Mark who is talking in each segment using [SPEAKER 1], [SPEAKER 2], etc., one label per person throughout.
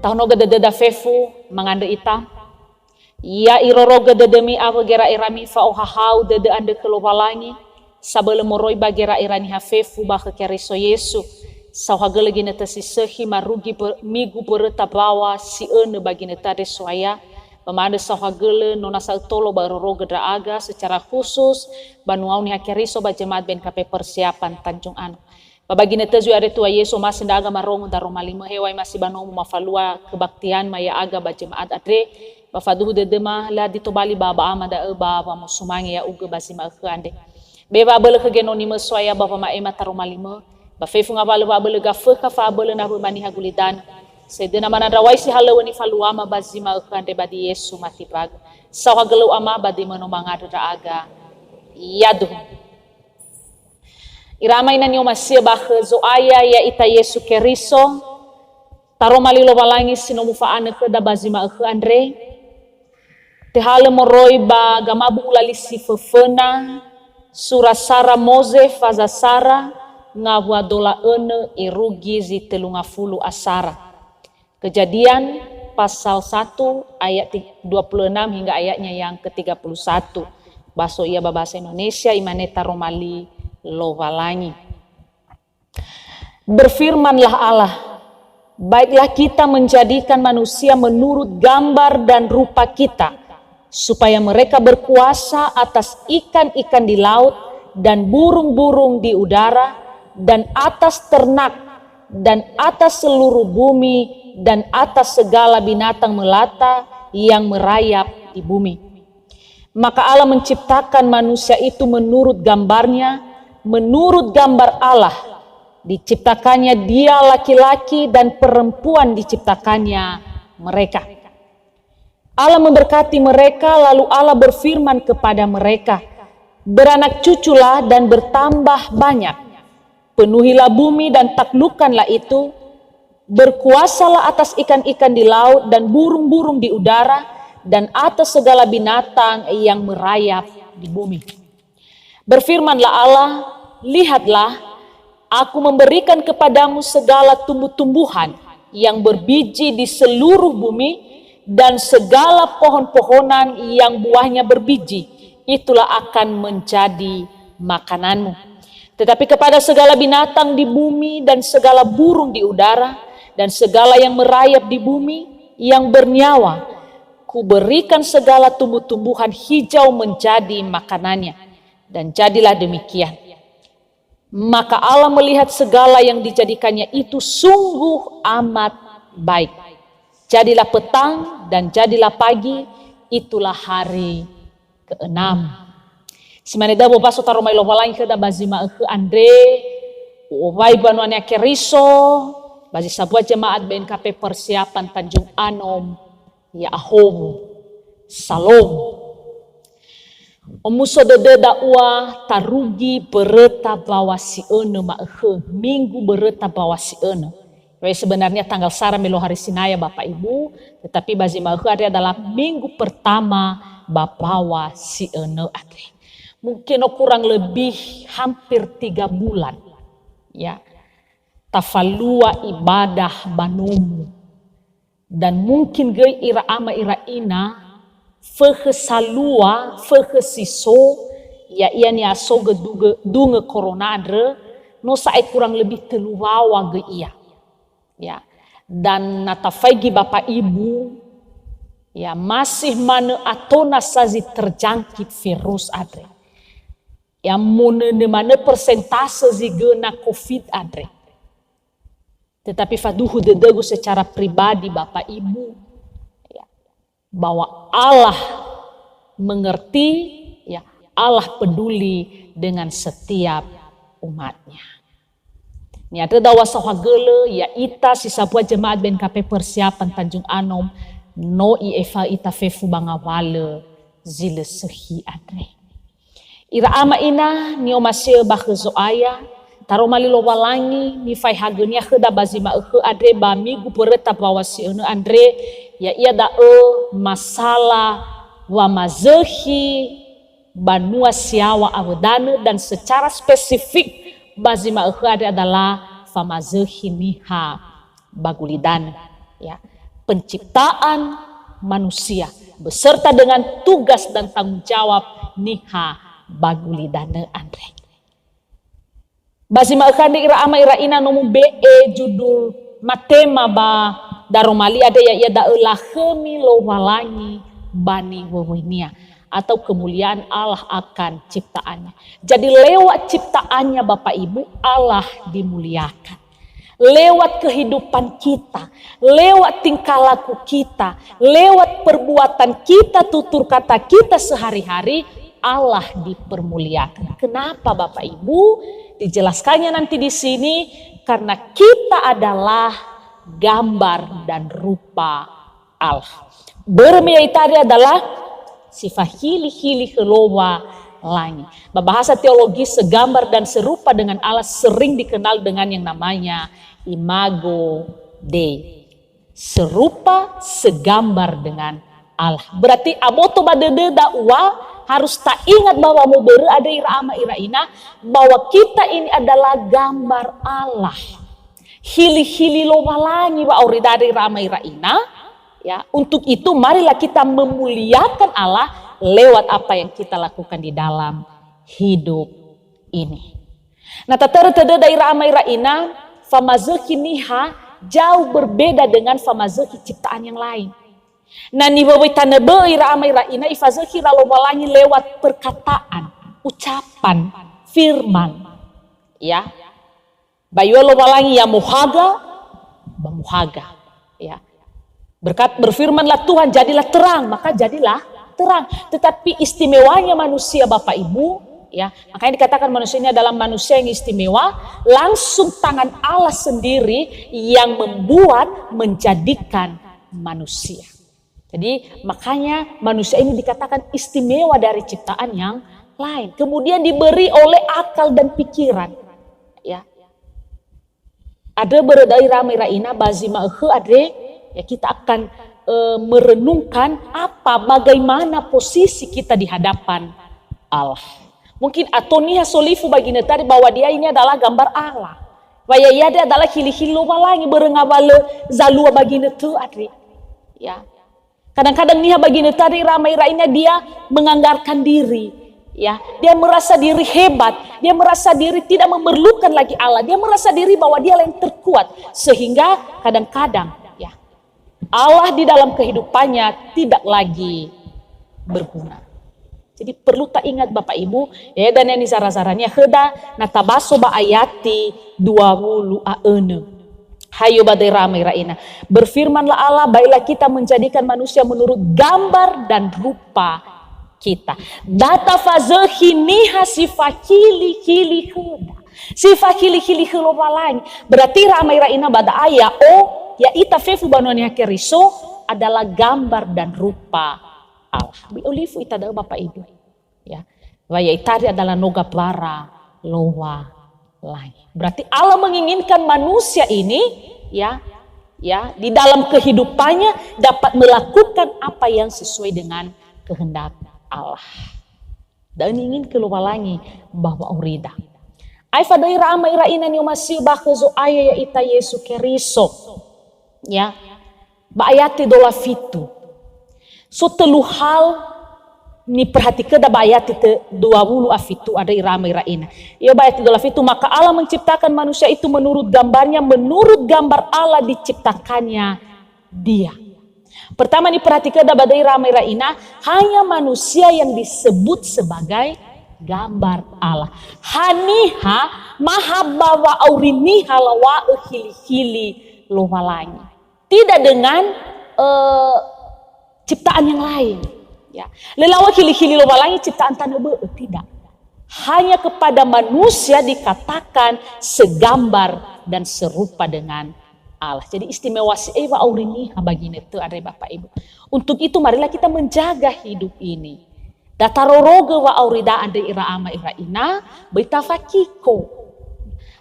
[SPEAKER 1] Tahnoga deda fefu mangande ita. Ya iroroga dedemi ava gera irami fa ohahau dede ande kelowalangi. Sabele moroi bagera irani hafefu bah keriso Yesu. Sauhagele gine tasisehi marugi migu bereta bawa si ene bagine tade soaya. Pemade sauhagele nona sautolo baroroga daaga secara khusus. Banuau ni hakeriso ba jemaat BNKP persiapan Tanjung Anu. Babagine tezu are tua Yesu masih ndaga marongo daro malima hewai masih banomu mafalua kebaktian maya aga ba jemaat adre. Bafaduhu dedema la ditobali baba amada baba musumangi ya uga basima ande. Beba bele kegenoni meswaya bapa ma ema tarumalima. Ba fefu ngabale ba bele gafe ka fa bele na mani hagulidan. Sedena mana rawaisi halawani faluama bazima ande badi Yesu mati bag. Sawagelu ama badi menomangada aga. Yadu. Iramay na niyo masya bakhe zo aya ya ita Yesu keriso. Taro malilo walangi sinumufaan ke da bazima ke andre. Tehale moroi ba gamabu ulalisi fefena. Surasara moze fazasara ngabwa dola ene irugi zi telungafulu asara. Kejadian pasal 1 ayat 26 hingga ayatnya yang ke-31. Baso ia bahasa Indonesia imaneta romali lowalangi. Berfirmanlah Allah, baiklah kita menjadikan manusia menurut gambar dan rupa kita, supaya mereka berkuasa atas ikan-ikan di laut dan burung-burung di udara dan atas ternak dan atas seluruh bumi dan atas segala binatang melata yang merayap di bumi. Maka Allah menciptakan manusia itu menurut gambarnya, menurut gambar Allah. Diciptakannya dia laki-laki dan perempuan diciptakannya mereka. Allah memberkati mereka, lalu Allah berfirman kepada mereka, beranak cuculah dan bertambah banyak. Penuhilah bumi dan taklukkanlah itu. Berkuasalah atas ikan-ikan di laut dan burung-burung di udara dan atas segala binatang yang merayap di bumi. Berfirmanlah Allah, lihatlah, aku memberikan kepadamu segala tumbuh-tumbuhan yang berbiji di seluruh bumi dan segala pohon-pohonan yang buahnya berbiji, itulah akan menjadi makananmu. Tetapi kepada segala binatang di bumi dan segala burung di udara dan segala yang merayap di bumi yang bernyawa, kuberikan segala tumbuh-tumbuhan hijau menjadi makanannya. Dan jadilah demikian. Maka Allah melihat segala yang dijadikannya itu sungguh amat baik. Jadilah petang dan jadilah pagi, itulah hari ke-6. Simaneda bo baso taro mailo walai ke da bazima ke Andre, wai banuannya keriso, bazi sebuah jemaat BNKP persiapan Tanjung Anom, ya ahom, salom. Omuso dede dakwa tarugi bereta bawa si ene ma'ehe, minggu bereta bawa si ene. Sebenarnya tanggal sara melo hari sinaya Bapak Ibu, tetapi bazi ma'ehe adalah minggu pertama bapawa si ene ade. Mungkin kurang lebih hampir 3 bulan. Ya. Tafalua ibadah banomu. Dan mungkin ge ira ama ira ina salua siso ya ia ni aso dunge corona adre no saat kurang lebih teluwawa ge iya. Ya. Dan natafagi Bapak Ibu ya masih mana atona sazi terjangkit virus adre. Yang mana persentase zigena COVID adre. Tetapi faduhu dedegu secara pribadi Bapak Ibu ya, bahwa Allah mengerti, ya Allah peduli dengan setiap umatnya. Ini ada dawa sahagele ya ita si sebuah jemaat BNKP persiapan Tanjung Anom no eva ita fefu bangawale zile sehi adre. Ira ama ina nio masih bakhezo aya taro malilo walangi ni fai hagenya kheda bazima adre ba migu pereta bawasi ene andre ya ia da masalah wa mazehi banua siawa awedane dan secara spesifik bazima adre adalah famazehi niha bagulidan ya penciptaan manusia beserta dengan tugas dan tanggung jawab niha baguli dana andre. Basi makan di ira ama ira ina nomu be judul matema ba daromali ada ya da ulah khemi lo walangi bani wawinia atau kemuliaan Allah akan ciptaannya. Jadi lewat ciptaannya Bapak Ibu Allah dimuliakan. Lewat kehidupan kita, lewat tingkah laku kita, lewat perbuatan kita, tutur kata kita sehari-hari, Allah dipermuliakan. Kenapa Bapak Ibu? Dijelaskannya nanti di sini, karena kita adalah gambar dan rupa Allah. Bermia tadi adalah sifat hili-hili kelowa langit. Bahasa teologi segambar dan serupa dengan Allah sering dikenal dengan yang namanya imago Dei. Serupa segambar dengan Allah. Berarti aboto badede dakwa harus tak ingat bahwa mau berada ira ama ira ina bahwa kita ini adalah gambar Allah. Hili-hili lo walangi wa auridada ira ama ira ina. Ya, untuk itu marilah kita memuliakan Allah lewat apa yang kita lakukan di dalam hidup ini. Nah, tatere-tere daerah amaira ina, famazeki niha jauh berbeda dengan famazeki ciptaan yang lain. Nah, ni bawa tanebe ira amaira ina ifazeki lalu walangi lewat perkataan, ucapan, firman. Ya. Bayu lo walangi ya muhaga, bamuhaga. Ya. Berfirmanlah Tuhan, jadilah terang, maka jadilah terang. Tetapi istimewanya manusia Bapak Ibu, ya, makanya dikatakan manusia ini adalah manusia yang istimewa, langsung tangan Allah sendiri yang membuat menjadikan manusia. Jadi makanya manusia ini dikatakan istimewa dari ciptaan yang lain. Kemudian diberi oleh akal dan pikiran. Ya. Ada beredai ramai-raina bazima ade. Ya, kita akan merenungkan bagaimana posisi kita di hadapan Allah. Mungkin atonia solifu baginda tadi bahwa dia ini adalah gambar Allah. Waya dia adalah hili-hilo walangi berengabale zalua baginda tu adri. Ya. Kadang-kadang nih baginda tadi ramai raina dia menganggarkan diri. Ya, dia merasa diri hebat, dia merasa diri tidak memerlukan lagi Allah, dia merasa diri bahwa dia yang terkuat sehingga kadang-kadang Allah di dalam kehidupannya tidak lagi berguna. Jadi perlu tak ingat Bapak Ibu, ya dan yang disara-saranya heda natabaso ba ayati 26. Hayo badai ramai raina. Berfirmanlah Allah, baiklah kita menjadikan manusia menurut gambar dan rupa kita. Data fazehi niha sifakili hili heda. Sifakili hili helo berarti ramai raina bada aya ya ita fefu banuania keriso adalah gambar dan rupa Allah. Biolifu ita adalah Bapak Ibu. Ya. Waya itari adalah noga bara lowa lain. Berarti Allah menginginkan manusia ini ya di dalam kehidupannya dapat melakukan apa yang sesuai dengan kehendak Allah. Dan ingin kelualangi bahwa urida. Aifa dai rama ira ina ni masih bakezo aya ya ita Yesu keriso. Ya, bayati dola fitu. So telu hal ni perhatikan da bayati te 20 afitu ada irama iraina. Ya bayati dola fitu maka Allah menciptakan manusia itu menurut gambarnya, menurut gambar Allah diciptakannya dia. Pertama ni perhatikan da badai irama iraina hanya manusia yang disebut sebagai gambar Allah. Haniha mahabbawa auriniha lawa hili-hili lowalangi. Tidak dengan ciptaan yang lain. Ya. Lelawa hili-hili lowalangi ciptaan tanah tidak. Hanya kepada manusia dikatakan segambar dan serupa dengan Allah. Jadi istimewa si Ewa aurini habagine itu ada Bapak Ibu. Untuk itu marilah kita menjaga hidup ini. Dataroroge wa aurida ade ira ama ira ina betafakiko.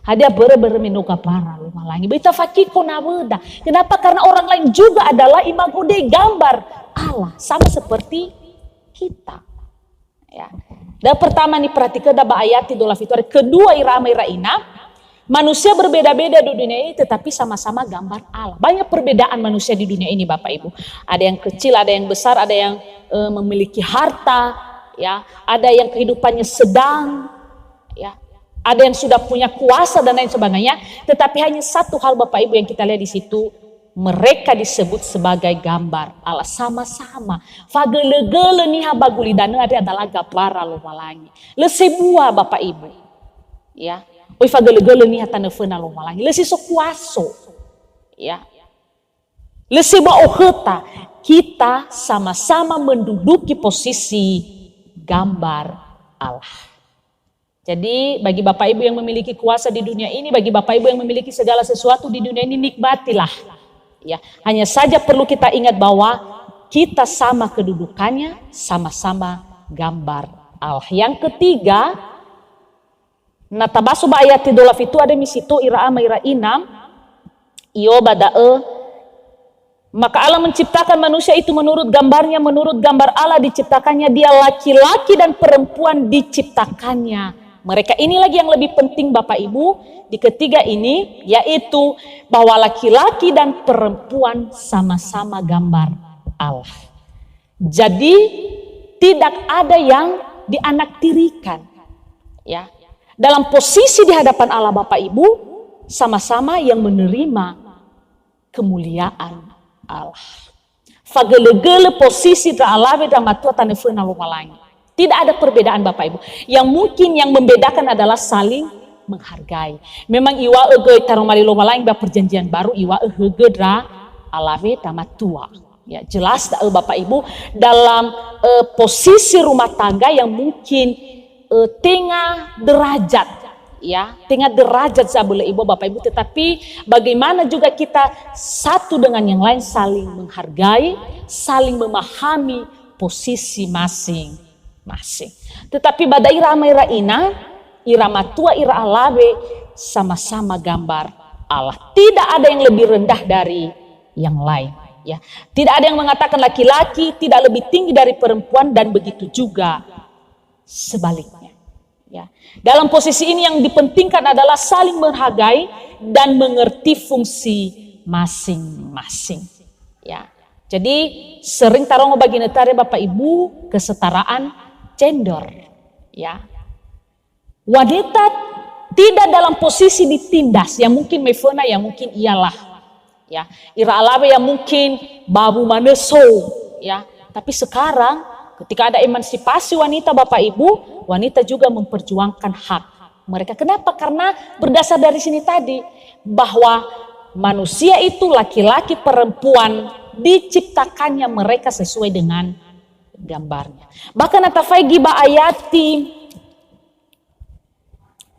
[SPEAKER 1] Hadia bere-bere menoga para lumalangi. Beta fakiko naweda. Kenapa? Karena orang lain juga adalah imago Dei, gambar Allah. Sama seperti kita. Ya. Dan pertama nih perhatikan da ayat idola fitur. Kedua irama iraina. Manusia berbeda-beda di dunia ini tetapi sama-sama gambar Allah. Banyak perbedaan manusia di dunia ini Bapak Ibu. Ada yang kecil, ada yang besar, ada yang memiliki harta, ya, ada yang kehidupannya sedang, ya. Ada yang sudah punya kuasa dan lain sebagainya. Tetapi hanya satu hal Bapak Ibu yang kita lihat di situ, mereka disebut sebagai gambar Allah sama-sama. Fagele-gele niha baguli dana adalah gambar Allah malangi. Lesebua Bapak Ibu, ya. Oi fagele-gele niha tanefena Allah malangi. Lesi sokuaso, ya. Lesi baoheta, kita sama-sama menduduki posisi gambar Allah. Jadi bagi Bapak Ibu yang memiliki kuasa di dunia ini, bagi Bapak Ibu yang memiliki segala sesuatu di dunia ini, nikmatilah. Ya, hanya saja perlu kita ingat bahwa kita sama kedudukannya, sama-sama gambar Allah. Yang ketiga, natabasu ba ayat idolaf itu ada misitu iraama ira inam, iyo badae. Maka Allah menciptakan manusia itu menurut gambarnya, menurut gambar Allah diciptakannya, dia laki-laki dan perempuan diciptakannya. Mereka ini lagi yang lebih penting Bapak Ibu di ketiga ini, yaitu bahwa laki-laki dan perempuan sama-sama gambar Allah. Jadi tidak ada yang dianaktirikan, ya. Dalam posisi di hadapan Allah Bapak Ibu sama-sama yang menerima kemuliaan Allah. Fagele-gele posisi Allah dan matua tanefuna lumalangi. Tidak ada perbedaan Bapak Ibu. Yang mungkin yang membedakan adalah saling menghargai. Memang iwa ege taromali lumalangi ba perjanjian baru iwa ege dra alawe tamatua. Ya, jelas Bapak Ibu dalam posisi rumah tangga yang mungkin tengah derajat, ya, tengah derajat sabule Ibu Bapak Ibu, tetapi bagaimana juga kita satu dengan yang lain saling menghargai, saling memahami posisi masing-masing. Tetapi pada irama ira ina, irama tua ira alawe sama-sama gambar Allah. Tidak ada yang lebih rendah dari yang lain, ya. Tidak ada yang mengatakan laki-laki tidak lebih tinggi dari perempuan dan begitu juga sebaliknya, ya. Dalam posisi ini yang dipentingkan adalah saling menghargai dan mengerti fungsi masing-masing, ya. Jadi sering tarongo bagi netare Bapak Ibu kesetaraan gender, ya. Wanita tidak dalam posisi ditindas, yang mungkin mefona, yang mungkin ialah, ya. Ira alawe yang mungkin babu maneso, ya. Tapi sekarang ketika ada emansipasi wanita Bapak Ibu, wanita juga memperjuangkan hak mereka. Kenapa? Karena berdasar dari sini tadi bahwa manusia itu laki-laki perempuan diciptakannya mereka sesuai dengan gambarnya. Bahkan atafai giba ayati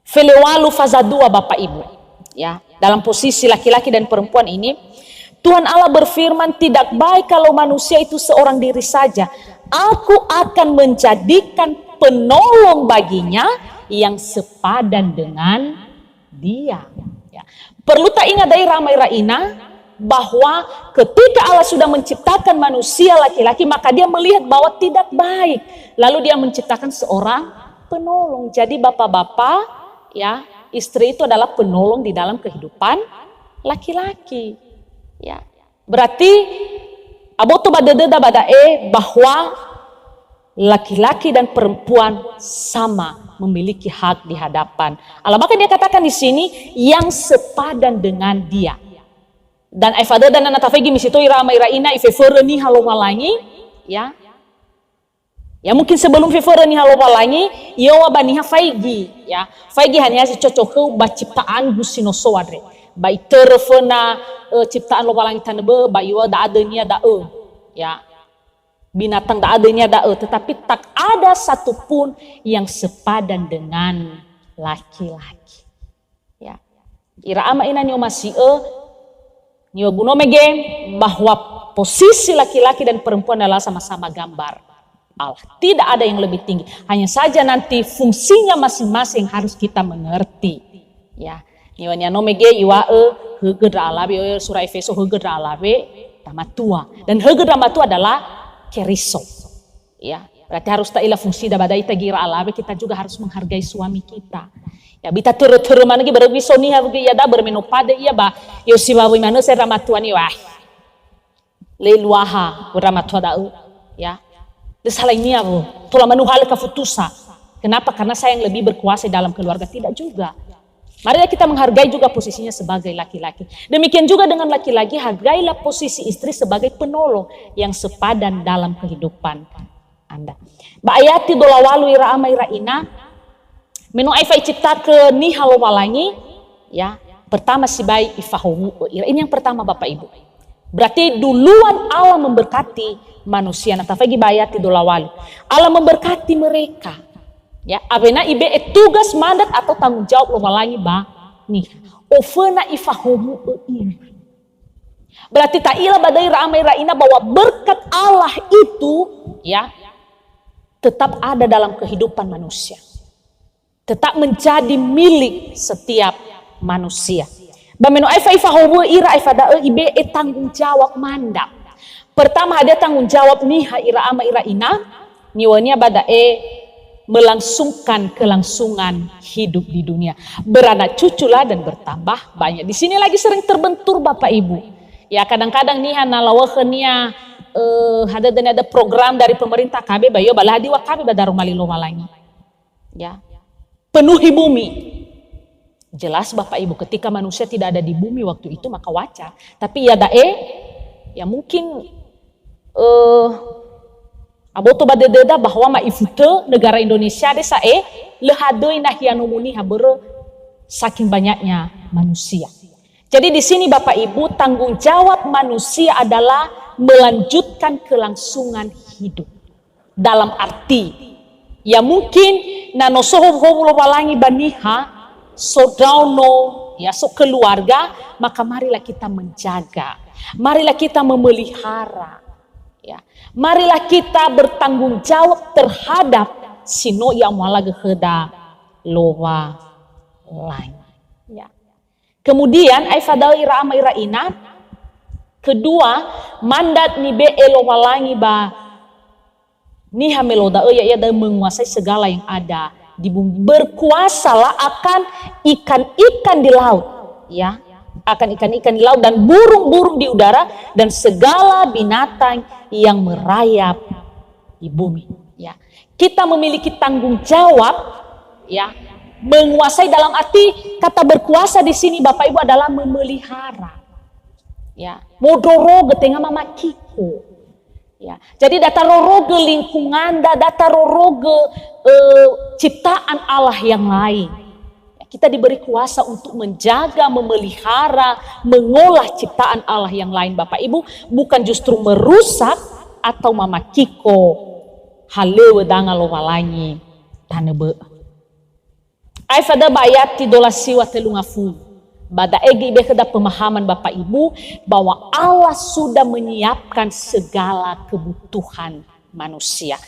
[SPEAKER 1] felewalu fazadua Bapak Ibu, ya. Dalam posisi laki-laki dan perempuan ini, Tuhan Allah berfirman, tidak baik kalau manusia itu seorang diri saja. Aku akan menjadikan penolong baginya yang sepadan dengan dia. Ya. Perlu tak ingat dari ramai raina bahwa ketika Allah sudah menciptakan manusia laki-laki, maka dia melihat bahwa tidak baik. Lalu dia menciptakan seorang penolong. Jadi bapak-bapak, ya, istri itu adalah penolong di dalam kehidupan laki-laki. Ya. Berarti aboto badededa badae bahwa laki-laki dan perempuan sama memiliki hak di hadapan Allah. Maka dia katakan di sini yang sepadan dengan dia. Dan efada dan anatafegi misitu irama iraina ifeforeni halomalangi, ya. Ya mungkin sebelum feforeni halomalangi yawa baniha faigi, ya. Faigi hanya si cocok baciptaan gusino soadre. Baik terfena ciptaan lomalangi tanebe bayiwa da adanya da ya. Binatang da adanya da tetapi tak ada satupun yang sepadan dengan laki-laki, ya. Iraama ina nyo masih nyo gunomege bahwa posisi laki-laki dan perempuan adalah sama-sama gambar Allah. Tidak ada yang lebih tinggi. Hanya saja nanti fungsinya masing-masing harus kita mengerti, ya. Nyo nomege iwa hegedra alabe surah Efeso hegedra alabe tamatua, dan hegedra matua adalah keriso, ya. Berarti harus ta ila fungsi da badai tagira alabe, kita juga harus menghargai suami kita. Ya bita tere-tere mana gi baru biso ni habu ya da bermenopade iya ba. Yo si babu mana se ramatuani wah. Leiluaha ramatu da ya. Desalai ni abu. Tula manuhal kafutusa. Kenapa? Karena saya yang lebih berkuasa dalam keluarga, tidak juga. Marilah kita menghargai juga posisinya sebagai laki-laki. Demikian juga dengan laki-laki, hargailah posisi istri sebagai penolong yang sepadan dalam kehidupan Anda. Ba'ayati dolawalu ira ama ira ina, menu aifai cipta ke ni halowalangi, ya. Pertama si bayi ifahumu ira. Ini yang pertama Bapak Ibu. Berarti duluan Allah memberkati manusia. Nah, tafagi ba'ayati dolawalu. Allah memberkati mereka. Ya, abena ibe tugas mandat atau tanggung jawab lowalangi ba nih. Ofena ifahumu ira. Berarti ta'ila badai ramai raina bahwa berkat Allah itu ya tetap ada dalam kehidupan manusia. Tetap menjadi milik setiap manusia. Bameno aifa ifahumu ira aifada ibe tanggung jawab mandat. Pertama ada tanggung jawab niha ira ama ira ina niwanya badae melangsungkan kelangsungan hidup di dunia. Beranak cuculah dan bertambah banyak. Di sini lagi sering terbentur Bapak Ibu. Ya kadang-kadang nih nalawakhnya ada program dari pemerintah KB bayo baladi wa KB badaru malilo walangi. Ya. Penuhi bumi. Jelas Bapak Ibu ketika manusia tidak ada di bumi waktu itu maka wajar. Tapi ya ya mungkin aboto badededa bahwa maifute negara Indonesia desa lehadoi nahianumuni habere saking banyaknya manusia. Jadi di sini Bapak Ibu tanggung jawab manusia adalah melanjutkan kelangsungan hidup. Dalam arti ya mungkin nanosoho walangi baniha sodrauno ya so keluarga, maka marilah kita menjaga, marilah kita memelihara. Ya, marilah kita bertanggung jawab terhadap sino yang malaga heda lowa lain. Ya. Kemudian aifadau ira ama ira ina. Kedua, mandat ni be elowalangi ba ni hameloda ya da menguasai segala yang ada di bumi. Berkuasalah akan ikan-ikan di laut, ya. Akan ikan-ikan di laut dan burung-burung di udara dan segala binatang yang merayap di bumi. Ya, kita memiliki tanggung jawab, ya, menguasai dalam arti kata berkuasa di sini Bapak Ibu adalah memelihara. Ya, modoro getengah mama kiko. Ya, jadi data roroge lingkungan, data roroge ciptaan Allah yang lain. Kita diberi kuasa untuk menjaga, memelihara, mengolah ciptaan Allah yang lain Bapak Ibu. Bukan justru merusak atau mamakiko halewe dangalo walangi tanebe. Aifada bayati dola siwa telungafu. Bada egi bekeda pemahaman Bapak Ibu bahwa Allah sudah menyiapkan segala kebutuhan manusia.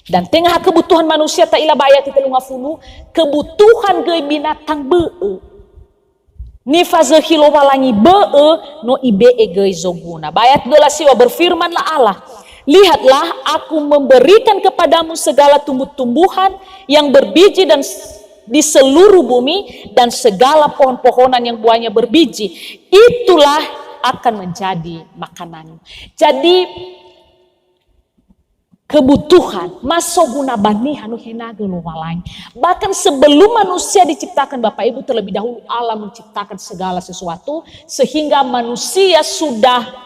[SPEAKER 1] Dan tengah kebutuhan manusia tak ila bayat itu ngafulu kebutuhan gay binatang bee. Ni faze hilo walangi bee no ibe gay zoguna. Bayat dola siwa berfirmanlah Allah. Lihatlah aku memberikan kepadamu segala tumbuh-tumbuhan yang berbiji dan di seluruh bumi dan segala pohon-pohonan yang buahnya berbiji. Itulah akan menjadi makanan. Jadi kebutuhan masoguna bani hanu henaga walang. Bahkan sebelum manusia diciptakan Bapak Ibu terlebih dahulu Allah menciptakan segala sesuatu sehingga manusia sudah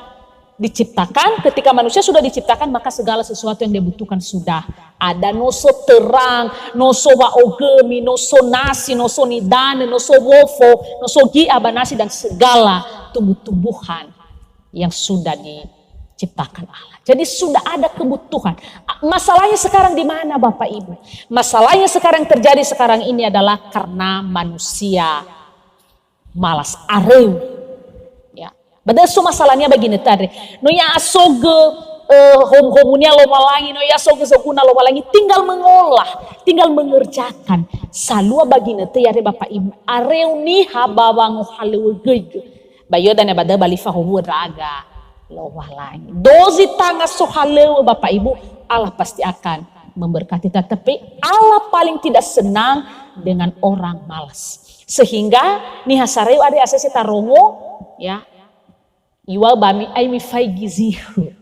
[SPEAKER 1] diciptakan. Ketika manusia sudah diciptakan maka segala sesuatu yang dibutuhkan sudah ada. Noso terang, noso waogemi, noso nasi, noso nidane, noso wofo, noso gi abanasi dan segala tumbuh-tumbuhan yang sudah diciptakan Allah. Jadi sudah ada kebutuhan. Masalahnya sekarang di mana Bapak Ibu? Masalahnya sekarang terjadi sekarang ini adalah karena manusia malas areu. Ya. Padahal so masalahnya begini tadi. No ya asoge hom-homunya lo malangi, no ya asoge soguna lo malangi, tinggal mengolah, tinggal mengerjakan. Salua begini teh ya Bapak Ibu. Areu ni habawang haleu gege. Bayo dan abada balifa homu raga. Loh lain. Dozi tangga sohalewa Bapak Ibu, Allah pasti akan memberkati. Tetapi Allah paling tidak senang dengan orang malas. Sehingga nih hasareu ada asesi tarongo ya. Iwa bami ai mi fai gizihu.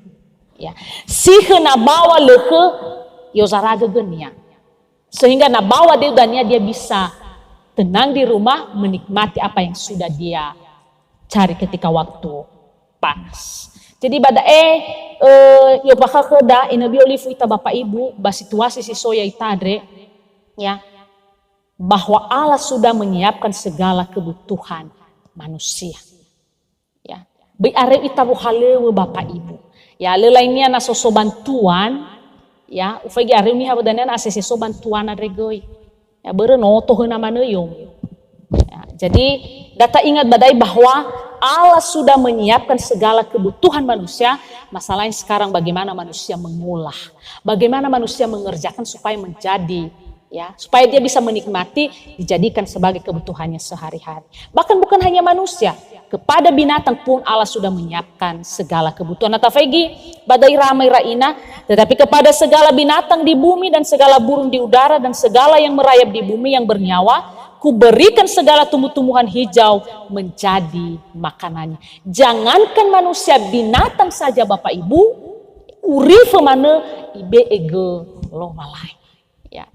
[SPEAKER 1] Ya. Sihe na bawa leke yozaraga genia. Sehingga na bawa dia bisa tenang di rumah menikmati apa yang sudah dia cari ketika waktu panas. Jadi bada yo bakal keda inabi olifu ita bapak ibu ba situasi si soya itadre ya bahwa Allah sudah menyiapkan segala kebutuhan manusia. Ya. Bi are ita buhalewe bapak ibu. Ya lelainnya na soso bantuan ya ufagi are ni habadana na seso bantuan adregoi. Ya berenoto heuna maneuyeum. Ya, jadi data ingat badai bahwa Allah sudah menyiapkan segala kebutuhan manusia. Masalahnya sekarang bagaimana manusia mengolah, bagaimana manusia mengerjakan supaya menjadi, ya, supaya dia bisa menikmati, dijadikan sebagai kebutuhannya sehari-hari. Bahkan bukan hanya manusia, kepada binatang pun Allah sudah menyiapkan segala kebutuhan. Natafegi badai ramai raina, tetapi kepada segala binatang di bumi dan segala burung di udara dan segala yang merayap di bumi yang bernyawa, Kuberikan segala tumbuh-tumbuhan hijau menjadi makanannya. Jangankan manusia, binatang saja Bapak Ibu, urife mana ibe ege lo malai. Ya.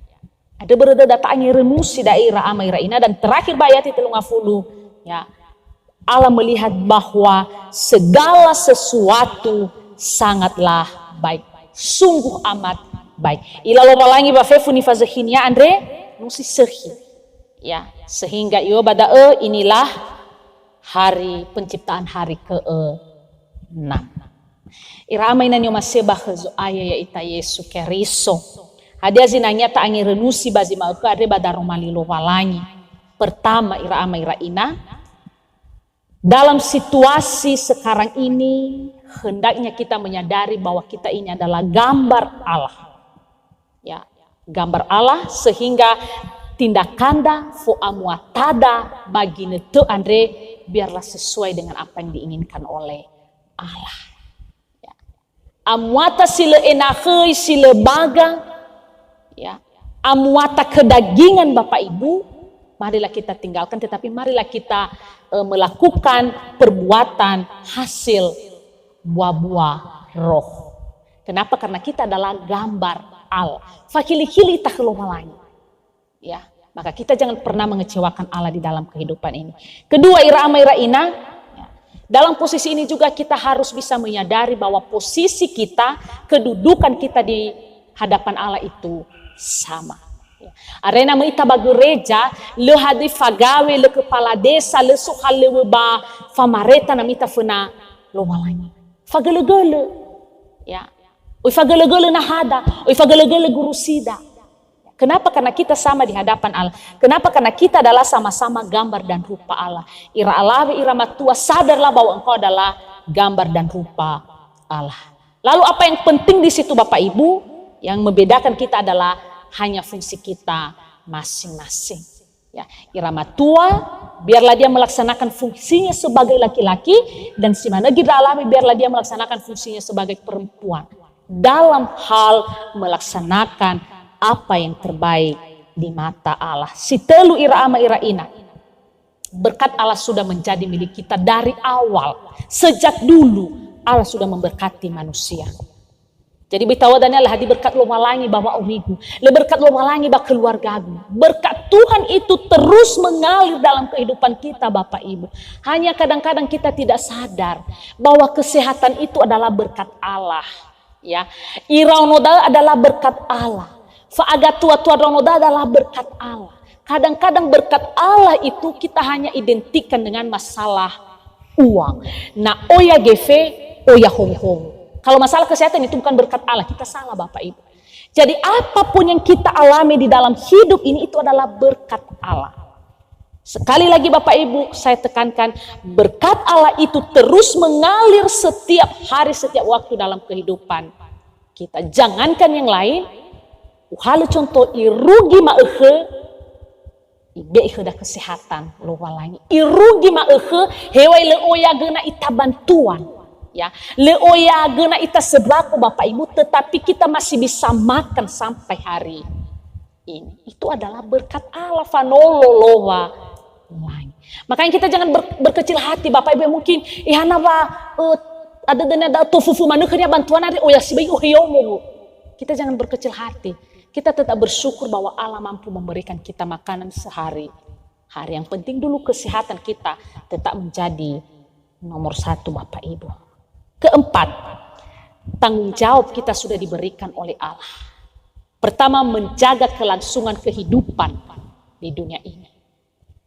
[SPEAKER 1] Ada berada datangnya renusi daerah amai raina dan terakhir bayati telungafulu. Ya. Allah melihat bahwa segala sesuatu sangatlah baik. Sungguh amat baik. Ila lo malangi ba fefu ni fazahinia Andre nusi sehi. Ya, sehingga iyo bada inilah hari penciptaan hari ke-6. Iramay na niyo masebah zo aya ya ita Yesu keriso. Hadia zinanya ta angi renusi bazi mauke ade bada romalilo walangi. Pertama iramay raina, dalam situasi sekarang ini hendaknya kita menyadari bahwa kita ini adalah gambar Allah. Ya, gambar Allah sehingga tindakanda fo amuatada bagi netu Andre biarlah sesuai dengan apa yang diinginkan oleh Allah. Ya. Amuata sila enahei sila baga, ya. Amuata kedagingan Bapak Ibu, marilah kita tinggalkan, tetapi marilah kita melakukan perbuatan hasil buah-buah roh. Kenapa? Karena kita adalah gambar Allah. Fakili-kili tak malangi. Ya, maka kita jangan pernah mengecewakan Allah di dalam kehidupan ini. Kedua, iramai raina, ya, dalam posisi ini juga kita harus bisa menyadari bahwa posisi kita, kedudukan kita di hadapan Allah itu sama. Ya. Arena meita bagereja, le hadi fagawe, le kepala desa, le sohale ba famareta namita fena lo malangi. Fagele-gele, ya, oi fagele-gele nahada, oi fagele-gele gurusida. Kenapa? Karena kita sama di hadapan Allah. Kenapa? Karena kita adalah sama-sama gambar dan rupa Allah. Ira alawi ira matua, sadarlah bahwa engkau adalah gambar dan rupa Allah. Lalu apa yang penting di situ Bapak Ibu? Yang membedakan kita adalah hanya fungsi kita masing-masing. Ya, ira matua, biarlah dia melaksanakan fungsinya sebagai laki-laki, dan si mana gira alami biarlah dia melaksanakan fungsinya sebagai perempuan. Dalam hal melaksanakan apa yang terbaik di mata Allah. Si telu ira ama ira ina. Berkat Allah sudah menjadi milik kita dari awal. Sejak dulu Allah sudah memberkati manusia. Jadi bitawadannya lah di berkat lo malangi bawa urigu. Le berkat lo malangi ba keluargamu. Berkat Tuhan itu terus mengalir dalam kehidupan kita Bapak Ibu. Hanya kadang-kadang kita tidak sadar bahwa kesehatan itu adalah berkat Allah. Ya, iraunodal adalah berkat Allah. Faaga tua-tua ronoda adalah berkat Allah. Kadang-kadang berkat Allah itu kita hanya identikan dengan masalah uang. Nah, oya gefe, oya hong-hong. Kalau masalah kesehatan itu bukan berkat Allah, kita salah Bapak Ibu. Jadi apapun yang kita alami di dalam hidup ini itu adalah berkat Allah. Sekali lagi Bapak Ibu, saya tekankan berkat Allah itu terus mengalir setiap hari, setiap waktu dalam kehidupan kita. Jangankan yang lain, hal contoh irugi maehe ibe dah kesehatan lo walangi irugi maehe hewai le oya gena ita bantuan Ya, leoya gena ita sebako Bapak Ibu, tetapi kita masih bisa makan sampai hari ini. Itu adalah berkat Allah, fanololowa. Makanya kita jangan berkecil hati Bapak Ibu. Mungkin ihana ada dana da tofufu manuknya bantuan ada oya sibai ohiyomo. Kita jangan berkecil hati. Kita tetap bersyukur bahwa Allah mampu memberikan kita makanan sehari-hari. Yang penting dulu kesehatan kita tetap menjadi nomor satu Bapak Ibu. Keempat, tanggung jawab kita sudah diberikan oleh Allah. Pertama, menjaga kelangsungan kehidupan di dunia ini.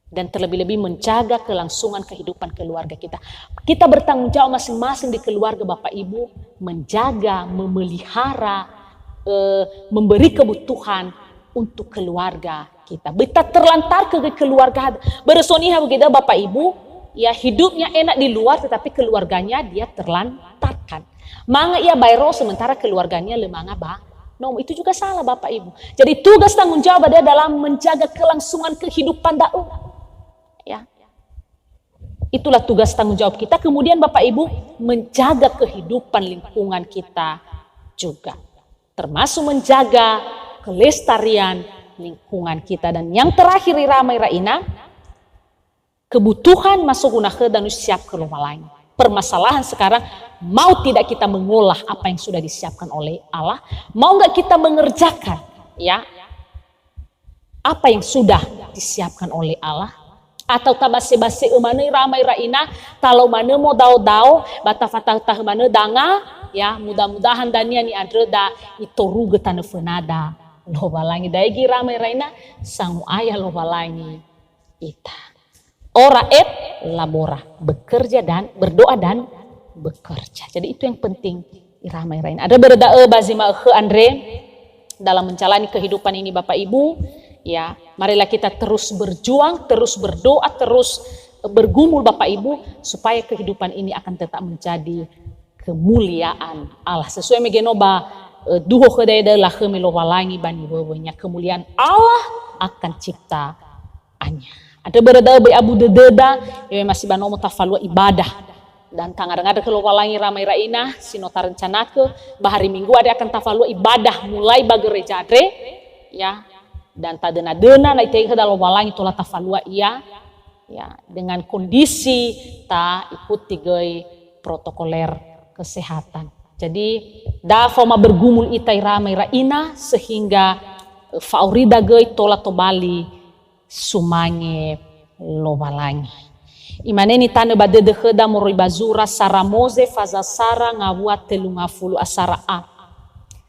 [SPEAKER 1] Dan terlebih-lebih menjaga kelangsungan kehidupan keluarga kita. Kita bertanggung jawab masing-masing di keluarga Bapak Ibu. Menjaga, memelihara, memberi kebutuhan untuk keluarga kita. Kita terlantar ke keluarga. Bersoniha begitu Bapak Ibu. Ya hidupnya enak di luar tetapi keluarganya dia terlantarkan. Manga ia bayro sementara keluarganya lemanga no, itu juga salah Bapak Ibu. Jadi tugas tanggung jawab dia dalam menjaga kelangsungan kehidupan daerah. Ya. Itulah tugas tanggung jawab kita. Kemudian Bapak Ibu menjaga kehidupan lingkungan kita juga. Termasuk menjaga kelestarian lingkungan kita. Dan yang terakhir ramai raina, kebutuhan masuk guna ke dan siap ke rumah lain. Permasalahan sekarang, mau tidak kita mengolah apa yang sudah disiapkan oleh Allah, mau nggak kita mengerjakan ya apa yang sudah disiapkan oleh Allah, atau tabase-base umane ramai raina kalau mana mau dao bata-fatah mana danga ya mudah-mudahan dania ni adreda itoru getana fenada lo balangi daigi ramai raina sang ayah lo balangi ita. Ora et labora, bekerja dan berdoa dan bekerja. Jadi itu yang penting iramai rain. Ada berdae bazima Andre dalam menjalani kehidupan ini Bapak Ibu. Ya, marilah kita terus berjuang, terus berdoa, terus bergumul Bapak Ibu supaya kehidupan ini akan tetap menjadi kemuliaan Allah. Sesuai megenoba duho kedai lah kemilowalangi bani bawanya kemuliaan Allah akan ciptaannya. Ada berada abu dededa, ya masih banomo tafalua ibadah dan tangar-tangar kalau walangi ramai raina sinota rencana ke bahari minggu ada akan tafalua ibadah mulai bagereja adre ya dan tadena-dena na itei dalam walangi tola tafalua iya ya dengan kondisi tak ikuti gay protokoler kesehatan. Jadi da foma bergumul itai ramai raina sehingga faurida gay tola tobali sumange lobalangi. Imaneni tane badede kheda moroi bazura saramoze faza sara ngawat telungafulu asara a.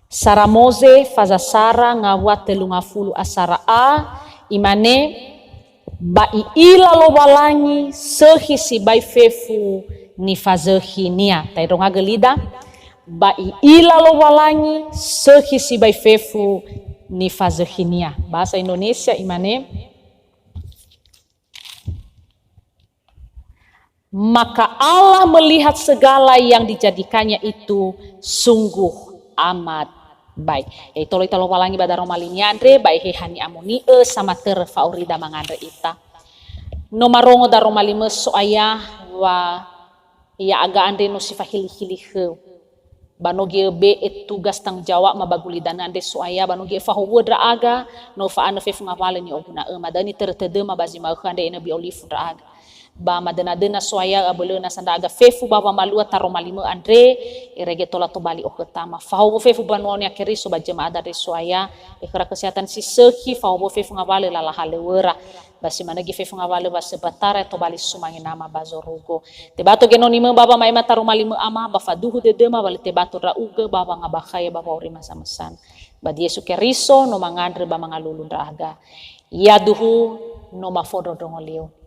[SPEAKER 1] Saramoze faza sara ngawat telungafulu asara a. Imane bai ila lobalangi sehi si bai fefu ni fazehi nia. Tairong agelida bai ila lobalangi sehi si bai fefu ni fazehi nia. Bahasa Indonesia imane maka Allah melihat segala yang dijadikannya itu sungguh amat baik. Yaitu lo walangi badaro malinya andre baik hani amoni sama ter faurida mangandre ita. Nomarongo daro malime soaya wa ya aga andre no sifahili-hili he. Banogi be tugas tang jawab mabaguli dana ande soaya banogi fahuwa dra aga no fa ana fe ngawale ni obuna madani tertede mabazi ma khande ina bi olifu dra aga. Ba madena-dena soaya abelena sandaga fefu baba malua taro malima andre irege tola to bali oketama fawo fefu banwanya keriso ba jemaah dari soaya ikra kesehatan si sehi fawo fefu ngabale lala halewera basi managi fefu ngabale basi batara to bali sumangi nama bazorugo tebato genonime baba maima taro malima ama ba faduhu dedema bali tebato rauge baba ngabakaya baba urima samesan ba Yesu keriso no mangandre ba mangalulun raga ya duhu no mafodo dongolio.